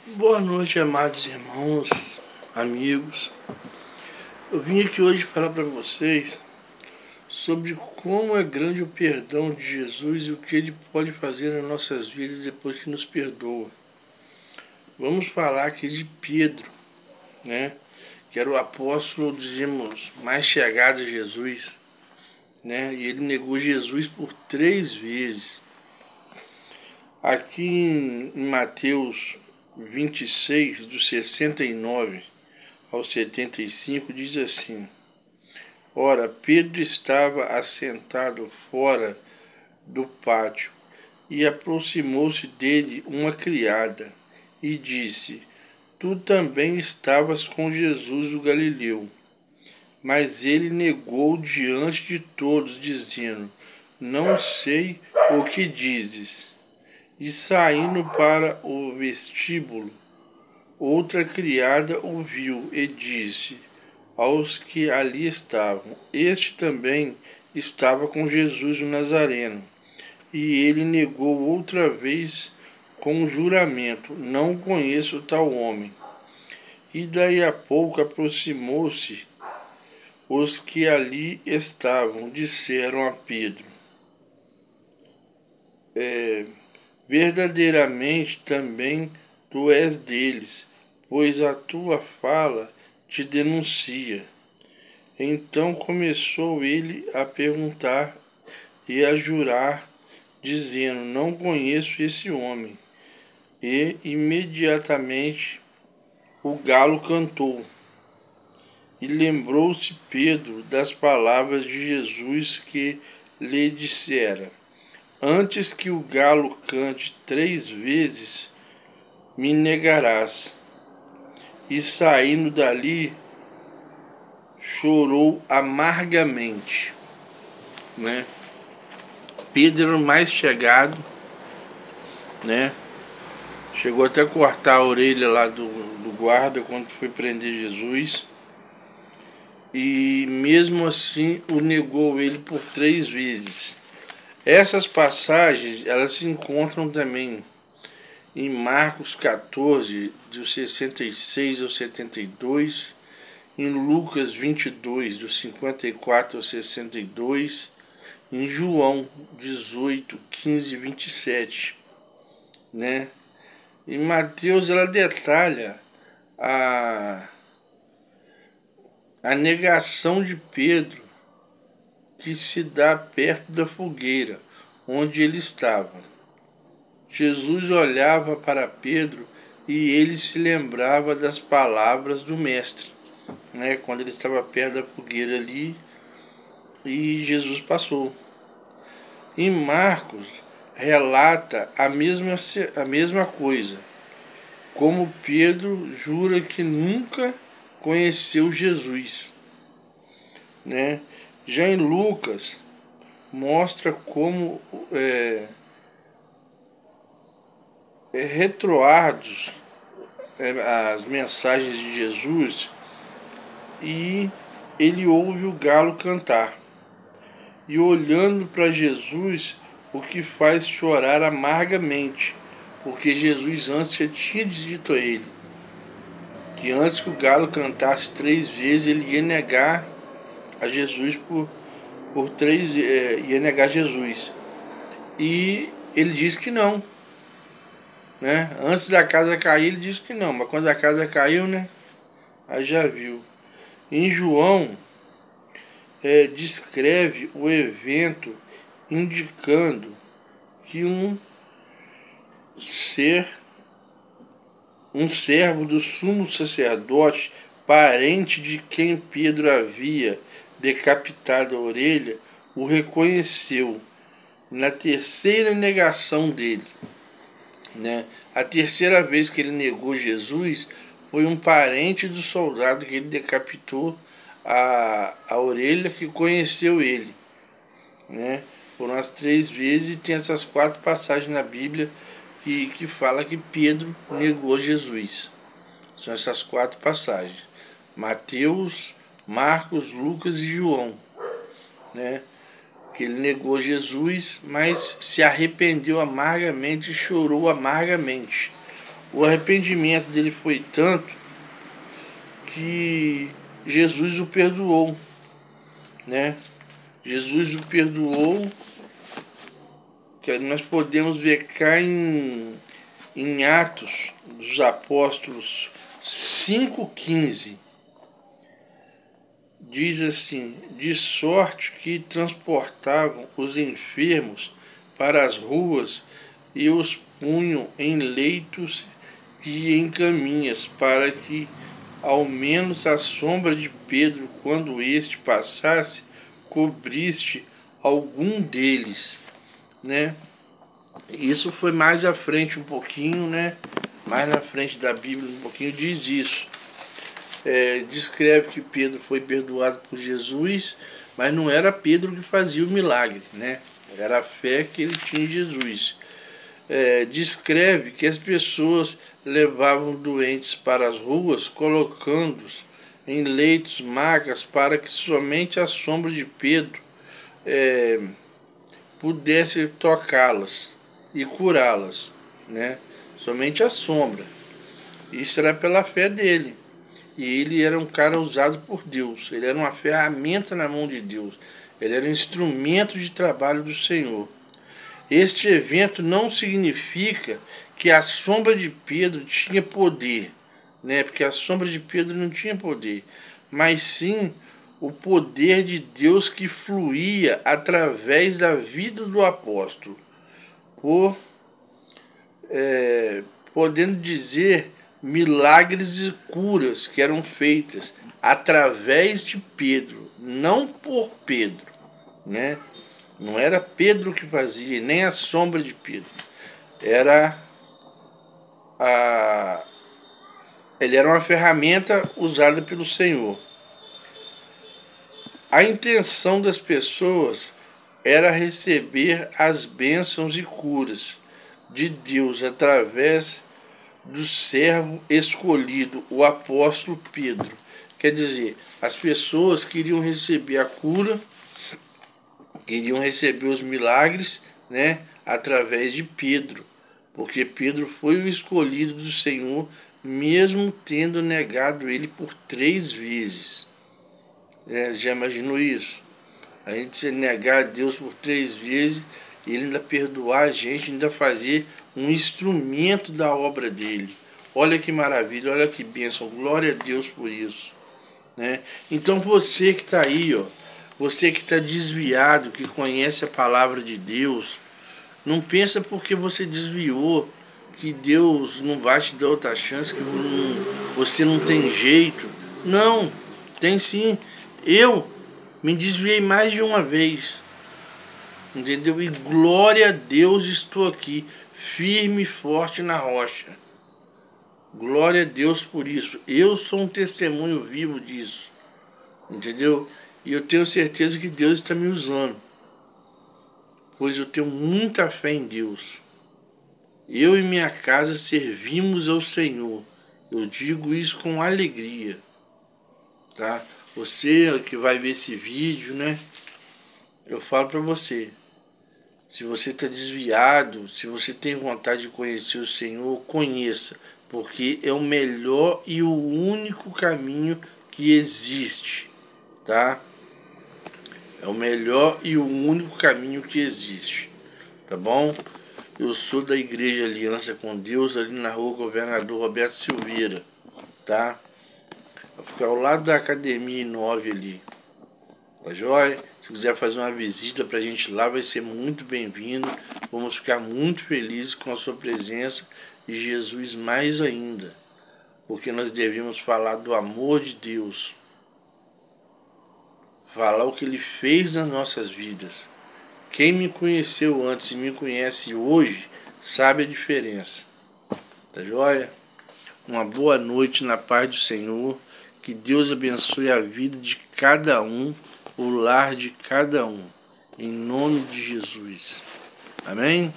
Boa noite, amados irmãos, amigos. Eu vim aqui hoje falar para vocês sobre como é grande o perdão de Jesus e o que ele pode fazer nas nossas vidas depois que nos perdoa. Vamos falar aqui de Pedro, né? Que era o apóstolo, dizemos, mais chegado a Jesus, né? E ele negou Jesus por 3 vezes. Aqui em Mateus 26, do 69 ao 75, diz assim: Ora, Pedro estava assentado fora do pátio, e aproximou-se dele uma criada, e disse: Tu também estavas com Jesus o Galileu. Mas ele negou diante de todos, dizendo: Não sei o que dizes. E saindo para o vestíbulo, outra criada ouviu e disse aos que ali estavam: Este também estava com Jesus o Nazareno. E ele negou outra vez com juramento: Não conheço tal homem. E daí a pouco aproximou-se os que ali estavam, disseram a Pedro: Verdadeiramente também tu és deles, pois a tua fala te denuncia. Então começou ele a perguntar e a jurar, dizendo: Não conheço esse homem. E imediatamente o galo cantou. E lembrou-se Pedro das palavras de Jesus que lhe dissera: Antes que o galo cante 3 vezes, me negarás. E saindo dali, chorou amargamente, né? Pedro era o mais chegado, né? Chegou até a cortar a orelha lá do guarda quando foi prender Jesus. E mesmo assim o negou ele por 3 vezes. Essas passagens, elas se encontram também em Marcos 14, do 66 ao 72, em Lucas 22, do 54 ao 62, em João 18, 15 e 27, né? Em Mateus, ela detalha a negação de Pedro, que se dá perto da fogueira onde ele estava. Jesus olhava para Pedro e ele se lembrava das palavras do mestre, né? Quando ele estava perto da fogueira ali e Jesus passou. Em Marcos relata a mesma coisa, como Pedro jura que nunca conheceu Jesus, né? Já em Lucas mostra como retroados as mensagens de Jesus, e ele ouve o galo cantar. E olhando para Jesus, o que faz chorar amargamente, porque Jesus antes já tinha dito a ele que antes que o galo cantasse 3 vezes, ele ia negar a Jesus por 3, ia negar Jesus. E ele disse que não, né? Antes da casa cair, ele disse que não, mas quando a casa caiu, né? Aí já viu. Em João, descreve o evento indicando que um servo do sumo sacerdote, parente de quem Pedro havia decapitado a orelha, o reconheceu na terceira negação dele, né? A terceira vez que ele negou Jesus foi um parente do soldado que ele decapitou a orelha, que conheceu ele, né? Foram as 3 vezes, e tem essas 4 passagens na Bíblia que fala que Pedro negou Jesus. São essas 4 passagens: Mateus, Marcos, Lucas e João, né? Que ele negou Jesus, mas se arrependeu amargamente e chorou amargamente, O arrependimento dele foi tanto que Jesus o perdoou, né? Jesus o perdoou, que nós podemos ver cá em Atos dos Apóstolos 5,15. Diz assim: de sorte que transportavam os enfermos para as ruas e os punham em leitos e em caminhas, para que ao menos a sombra de Pedro, quando este passasse, cobriste algum deles, né? Isso foi mais à frente um pouquinho, né? Mais na frente da Bíblia um pouquinho diz isso. Descreve que Pedro foi perdoado por Jesus, mas não era Pedro que fazia o milagre, né? Era a fé que ele tinha em Jesus. Descreve que as pessoas levavam doentes para as ruas, colocando-os em leitos, macas, para que somente a sombra de Pedro pudesse tocá-las e curá-las, né? Somente a sombra. Isso era pela fé dele. E ele era um cara usado por Deus. Ele era uma ferramenta na mão de Deus. Ele era um instrumento de trabalho do Senhor. Este evento não significa que a sombra de Pedro tinha poder, né? Porque a sombra de Pedro não tinha poder, mas sim o poder de Deus que fluía através da vida do apóstolo, podendo dizer milagres e curas que eram feitas através de Pedro, não por Pedro, né? Não era Pedro que fazia, nem a sombra de Pedro. Ele era uma ferramenta usada pelo Senhor. A intenção das pessoas era receber as bênçãos e curas de Deus através do servo escolhido, o apóstolo Pedro. Quer dizer, as pessoas queriam receber a cura, queriam receber os milagres, né, através de Pedro, porque Pedro foi o escolhido do Senhor, mesmo tendo negado ele por 3 vezes. Já imaginou isso? A gente se negar a Deus por 3 vezes, e ele ainda perdoar a gente, ainda fazer um instrumento da obra dele. Olha que maravilha, olha que bênção, glória a Deus por isso, né? Então você que está aí, você que está desviado, que conhece a palavra de Deus, não pensa porque você desviou que Deus não vai te dar outra chance, que você não tem jeito. Não, tem sim. Eu me desviei mais de uma vez, entendeu? E glória a Deus, estou aqui, firme e forte na rocha. Glória a Deus por isso. Eu sou um testemunho vivo disso, entendeu? E eu tenho certeza que Deus está me usando, pois eu tenho muita fé em Deus. Eu e minha casa servimos ao Senhor. Eu digo isso com alegria, tá? Você que vai ver esse vídeo, né? Eu falo para você, se você está desviado, se você tem vontade de conhecer o Senhor, conheça, porque é o melhor e o único caminho que existe, tá? É o melhor e o único caminho que existe, tá bom? Eu sou da Igreja Aliança com Deus, ali na rua Governador Roberto Silveira, tá? Vai ficar ao lado da Academia 9 ali, tá joia? Se quiser fazer uma visita pra gente lá, vai ser muito bem-vindo. Vamos ficar muito felizes com a sua presença e Jesus mais ainda, porque nós devemos falar do amor de Deus, falar o que Ele fez nas nossas vidas. Quem me conheceu antes e me conhece hoje sabe a diferença, tá joia? Uma boa noite na paz do Senhor. Que Deus abençoe a vida de cada um, o lar de cada um, em nome de Jesus. Amém?